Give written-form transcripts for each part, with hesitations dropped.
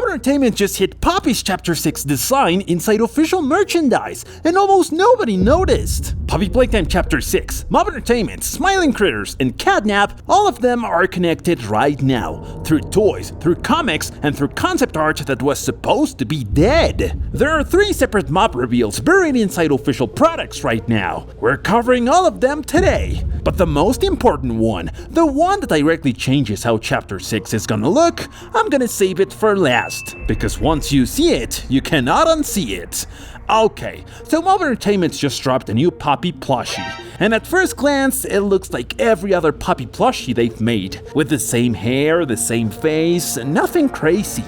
Entertainment just hit Poppy's Chapter 6 design inside official merchandise, and almost nobody noticed. Poppy Playtime Chapter 6, Mob Entertainment, Smiling Critters, and Catnap, all of them are connected right now, through toys, through comics, and through concept art that was supposed to be dead. There are 3 separate mob reveals buried inside official products right now. We're covering all of them today. But the most important one, the one that directly changes how Chapter 6 is gonna look, I'm gonna save it for last, because once you see it, you cannot unsee it. Okay, so Mob Entertainment's just dropped a new Poppy plushie, and at first glance, it looks like every other Poppy plushie they've made, with the same hair, the same face, nothing crazy.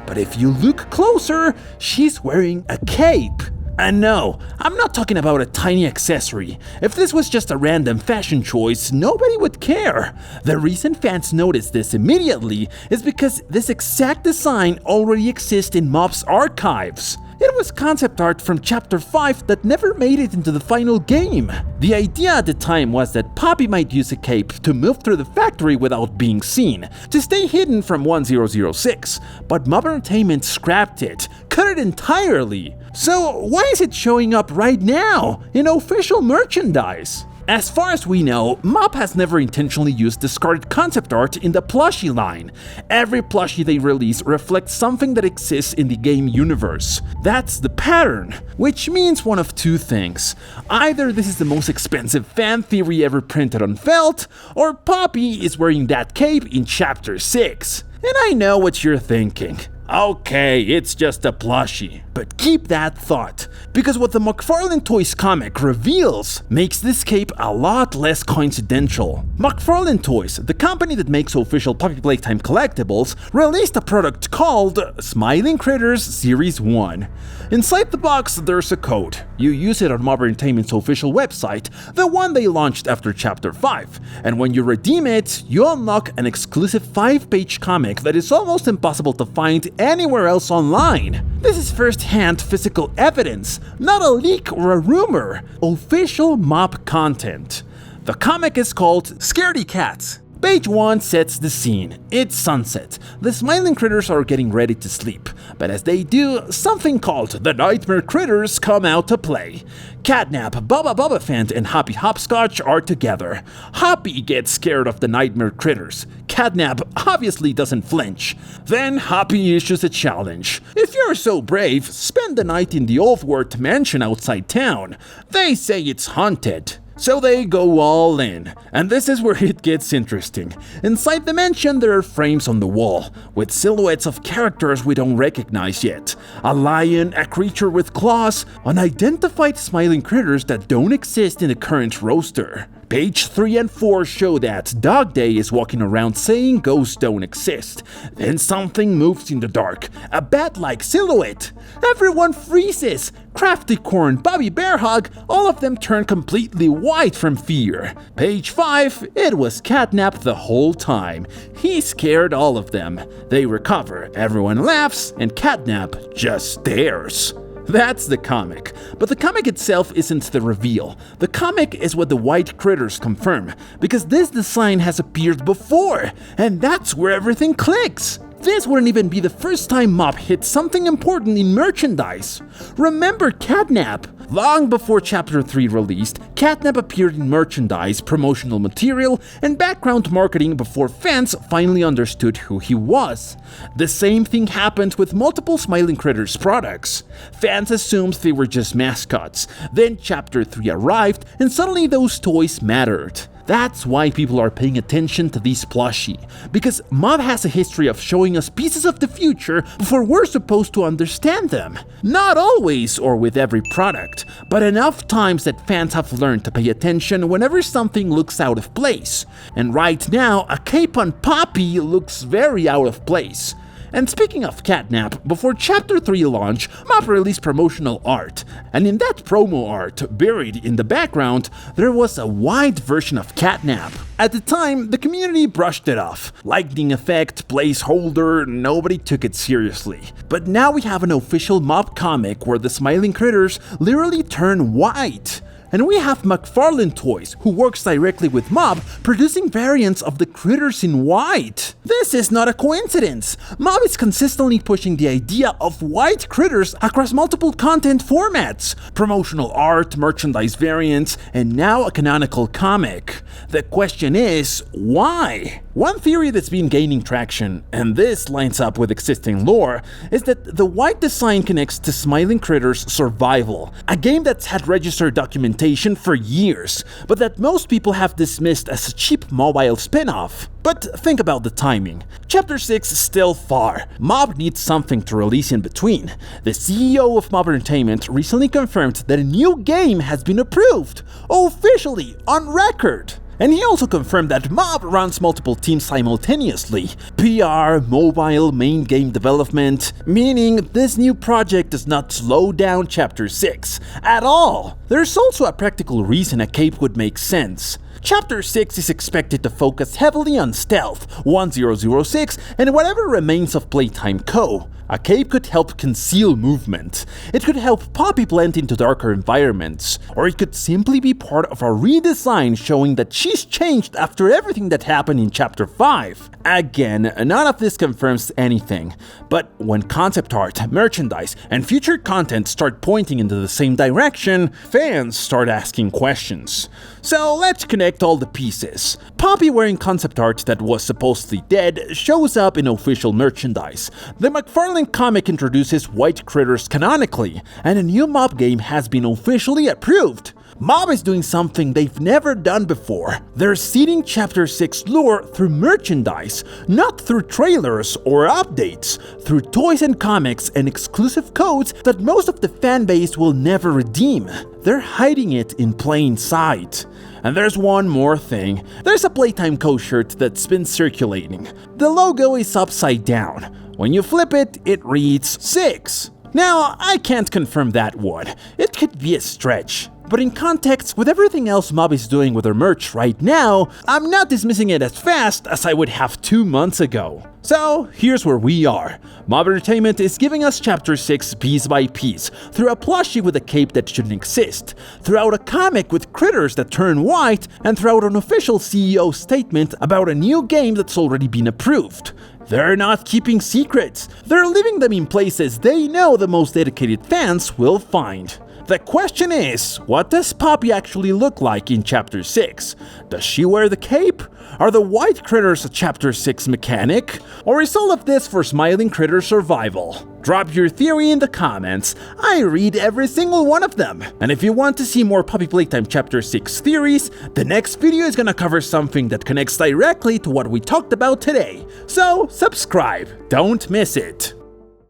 But if you look closer, she's wearing a cape. And no, I'm not talking about a tiny accessory. If this was just a random fashion choice, nobody would care. The reason fans notice this immediately is because this exact design already exists in Mob's archives. It was concept art from Chapter 5 that never made it into the final game. The idea at the time was that Poppy might use a cape to move through the factory without being seen, to stay hidden from 1006, but Mob Entertainment scrapped it, cut it entirely. So why is it showing up right now in official merchandise? As far as we know, Mob has never intentionally used discarded concept art in the plushie line. Every plushie they release reflects something that exists in the game universe. That's the pattern, which means one of 2 things. Either this is the most expensive fan theory ever printed on felt, or Poppy is wearing that cape in Chapter 6. And I know what you're thinking. Okay, it's just a plushie. But keep that thought, because what the McFarlane Toys comic reveals makes this cape a lot less coincidental. McFarlane Toys, the company that makes official Poppy Playtime collectibles, released a product called Smiling Critters Series 1. Inside the box, there's a code. You use it on Mob Entertainment's official website, the one they launched after Chapter 5, and when you redeem it, you unlock an exclusive 5-page comic that is almost impossible to find anywhere else online. This is first-hand physical evidence, not a leak or a rumor. Official Mob content. The comic is called Scaredy Cats. Page 1 sets the scene. It's sunset. The Smiling Critters are getting ready to sleep, but as they do, something called the Nightmare Critters come out to play. Catnap, Bubba Fant, and Hoppy Hopscotch are together. Hoppy gets scared of the Nightmare Critters. Catnap obviously doesn't flinch. Then Hoppy issues a challenge. If you're so brave, spend the night in the Oldworth mansion outside town. They say it's haunted. So they go all in, and this is where it gets interesting. Inside the mansion there are frames on the wall, with silhouettes of characters we don't recognize yet. A lion, a creature with claws, unidentified smiling critters that don't exist in the current roster. Page 3 and 4 show that Dog Day is walking around saying ghosts don't exist. Then something moves in the dark, a bat-like silhouette. Everyone freezes. Crafty Corn, Bobby Bearhug, all of them turn completely white from fear. Page 5, it was Catnap the whole time. He scared all of them. They recover, everyone laughs, and Catnap just stares. That's the comic. But the comic itself isn't the reveal. The comic is what the white critters confirm, because this design has appeared before, and that's where everything clicks. This wouldn't even be the first time Mob hit something important in merchandise. Remember Catnap? Long before Chapter 3 released, Catnap appeared in merchandise, promotional material, and background marketing before fans finally understood who he was. The same thing happened with multiple Smiling Critters products. Fans assumed they were just mascots. Then Chapter 3 arrived, and suddenly those toys mattered. That's why people are paying attention to these plushie, because Mob has a history of showing us pieces of the future before we're supposed to understand them. Not always or with every product, but enough times that fans have learned to pay attention whenever something looks out of place. And right now, a cape on Poppy looks very out of place. And speaking of Catnap, before Chapter 3 launch, Mob released promotional art, and in that promo art, buried in the background, there was a wide version of Catnap. At the time, the community brushed it off. Lightning effect, placeholder, nobody took it seriously. But now we have an official Mob comic where the Smiling Critters literally turn white. And we have McFarlane Toys, who works directly with Mob, producing variants of the critters in white. This is not a coincidence. Mob is consistently pushing the idea of white critters across multiple content formats, promotional art, merchandise variants, and now a canonical comic. The question is, why? One theory that's been gaining traction, and this lines up with existing lore, is that the white design connects to Smiling Critters Survival, a game that's had registered documentation for years, but that most people have dismissed as a cheap mobile spin-off. But think about the timing. Chapter 6 is still far. Mob needs something to release in between. The CEO of Mob Entertainment recently confirmed that a new game has been approved, officially, on record. And he also confirmed that Mob runs multiple teams simultaneously: PR, mobile, main game development, meaning this new project does not slow down Chapter 6 at all. There's also a practical reason a cape would make sense. Chapter 6 is expected to focus heavily on Stealth, 1006, and whatever remains of Playtime Co. A cape could help conceal movement. It could help Poppy blend into darker environments. Or it could simply be part of a redesign showing that she's changed after everything that happened in Chapter 5. Again, none of this confirms anything. But when concept art, merchandise, and future content start pointing into the same direction, fans start asking questions. So let's connect all the pieces. Poppy, wearing concept art that was supposedly dead, shows up in official merchandise. The McFarlane comic introduces white critters canonically, and a new Mob game has been officially approved. Mob is doing something they've never done before. They're seeding Chapter 6 lore through merchandise, not through trailers or updates, through toys and comics and exclusive codes that most of the fanbase will never redeem. They're hiding it in plain sight. And there's one more thing. There's a Playtime Co shirt that's been circulating. The logo is upside down. When you flip it, it reads 6. Now, I can't confirm that one. It could be a stretch. But in context, with everything else Mob is doing with their merch right now, I'm not dismissing it as fast as I would have 2 months ago. So, here's where we are. Mob Entertainment is giving us Chapter 6 piece by piece, through a plushie with a cape that shouldn't exist, throughout a comic with critters that turn white, and throughout an official CEO statement about a new game that's already been approved. They're not keeping secrets. They're leaving them in places they know the most dedicated fans will find. The question is, what does Poppy actually look like in Chapter 6? Does she wear the cape? Are the white critters a Chapter 6 mechanic? Or is all of this for Smiling Critter Survival? Drop your theory in the comments. I read every single one of them. And if you want to see more Poppy Playtime Chapter 6 theories, the next video is gonna cover something that connects directly to what we talked about today. So subscribe, don't miss it.